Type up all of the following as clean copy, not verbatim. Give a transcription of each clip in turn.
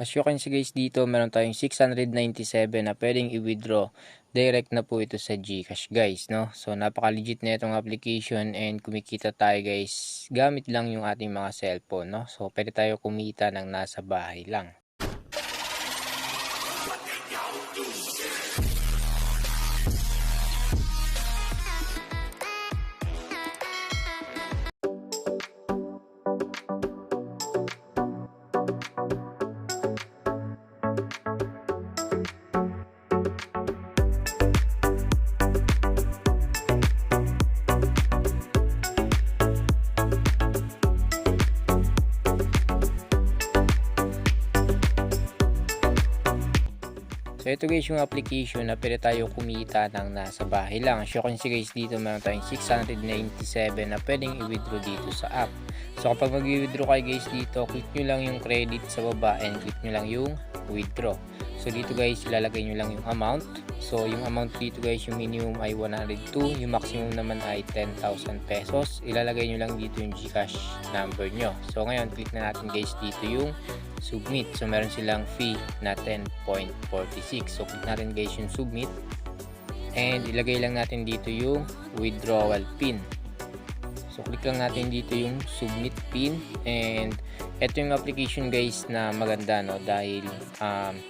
As you can see guys dito, meron tayong 697 na pwedeng i-withdraw. Direct na po ito sa GCash guys, no? So napaka-legit na itong application and kumikita tayo guys gamit lang yung ating mga cellphone, no? So pwede tayo kumita ng nasa bahay lang. So ito guys yung application na pwede tayo kumita ng nasa bahay lang. As you can see guys dito meron tayong 697 na pwedeng i-withdraw dito sa app. So kapag mag-withdraw kayo guys dito, click nyo lang yung credit sa baba and click nyo lang yung withdraw. So dito guys ilalagay nyo lang yung amount. So yung amount dito guys yung minimum ay 102, yung maximum naman ay 10,000 pesos. Ilalagay nyo lang dito yung GCash number nyo. So ngayon click na natin guys dito yung submit. So meron silang fee na 10.46. So click natin guys yung submit and ilagay lang natin dito yung withdrawal pin. So click lang natin dito yung submit pin and ito yung application guys na maganda, no, dahil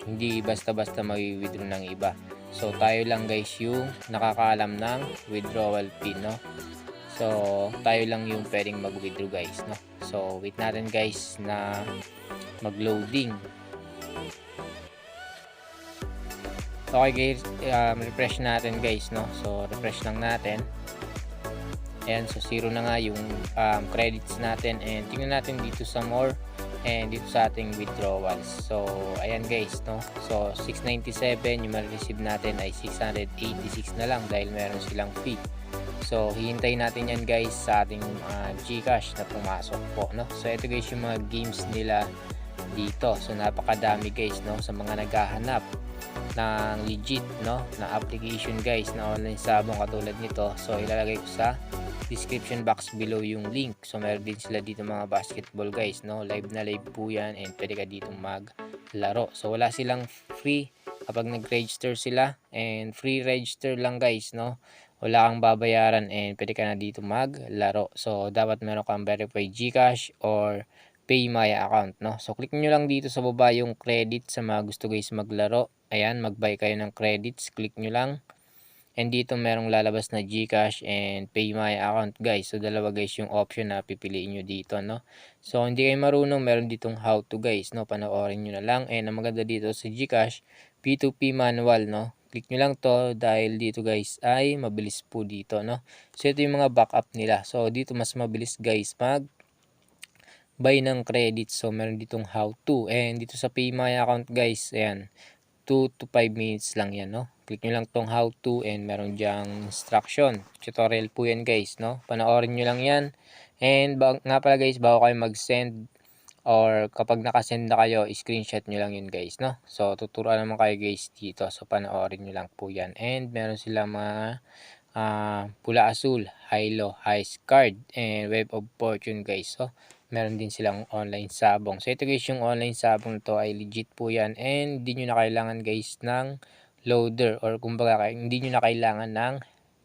hindi basta-basta mag-withdraw ng iba. So tayo lang guys yung nakakaalam ng withdrawal pin, no. So tayo lang yung pwedeng mag-withdraw guys, no. So wait natin guys na mag-loading. Okay guys, refresh natin guys, no. So refresh lang natin. Ayan, so 0 na nga yung credits natin and tingnan natin dito sa more and dito sa ating withdrawals. So ayan guys, no. So 697 yung ma-receive natin ay 686 na lang dahil meron silang fee. So hihintayin natin yan guys sa ating GCash na pumasok po, no. So ito guys yung mga games nila dito. So napakadami guys, no, sa mga naghahanap ng legit, no, na application guys na online sabong katulad nito. So ilalagay ko sa description box below yung link. So meron din sila dito mga basketball guys, no, live na live po yan and pwede ka dito maglaro. So wala silang free kapag nag-register sila and free register lang guys, no. Wala kang babayaran and pwede ka na dito maglaro. So dapat meron kang verified GCash or Pay My account, no. So click nyo lang dito sa baba yung credit sa mga gusto guys maglaro. Ayan, mag-buy kayo ng credits, click nyo lang. And dito merong lalabas na GCash and Pay My account guys. So dalawa guys yung option na pipiliin nyo dito, no. So hindi kayo marunong, meron ditong how to guys, no. Panoorin nyo na lang. And ang maganda dito sa GCash, P2P manual, no. Click nyo lang to dahil dito guys ay mabilis po dito, no. So ito yung mga backup nila. So dito mas mabilis guys mag buy ng credit. So meron ditong how to and dito sa Pay My account guys, ayan, 2 to 5 minutes lang yan, no. Click nyo lang tong how to and meron dyang instruction. Tutorial po yan guys, no. Panoorin nyo lang yan. And nga pala guys, bago kayo mag-send or kapag nakasend na kayo, screenshot nyo lang yun guys, no. So tuturuan naman kayo guys dito. So panoorin nyo lang po yan. And meron sila mga pula asul, high low, high card and wave of fortune guys. So meron din silang online sabong. So ito guys yung online sabong to ay legit po yan and hindi nyo na kailangan guys ng loader or kumbaga hindi nyo na kailangan ng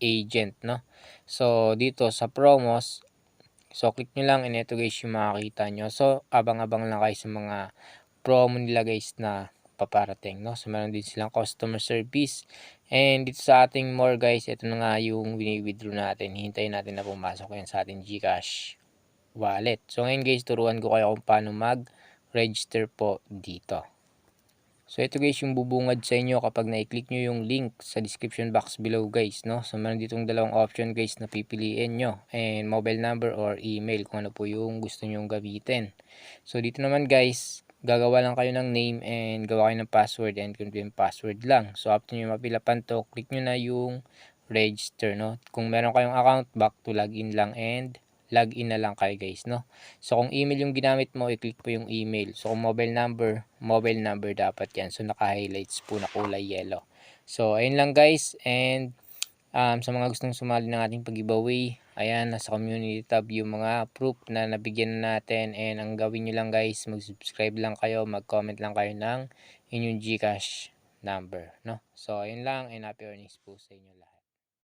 agent, no. So dito sa promos, so click nyo lang and ito guys yung makikita nyo. So abang-abang lang kayo sa mga promo nila guys na paparating, no. So meron din silang customer service and dito sa ating more guys, ito na nga yung wini-withdraw natin. Hintayin natin na pumasok yan sa ating GCash wallet. So ngayon guys, turuan ko kayo kung paano mag-register po dito. So ito guys yung bubungad sa inyo kapag na-click nyo yung link sa description box below guys, no. So meron ditong dalawang option guys na pipiliin nyo and mobile number or email kung ano po yung gusto nyong gamitin. So dito naman guys, gagawa lang kayo ng name and gawa kayo ng password and confirm password lang. So after nyo mapilapan to, click nyo na yung register, no. Kung meron kayong account, back to login lang and login na lang kayo guys, no. So kung email yung ginamit mo, i-click po yung email. So kung mobile number dapat yan. So naka-highlights po na kulay yellow. So ayun lang guys and sa mga gustong sumali ng ating pag-giveaway, Ayan, nasa community tab yung mga proof na nabigyan na natin, and ang gawin nyo lang guys, mag-subscribe lang kayo, mag-comment lang kayo ng inyong GCash number, no? So ayun lang, and happy earnings po sa inyo lahat.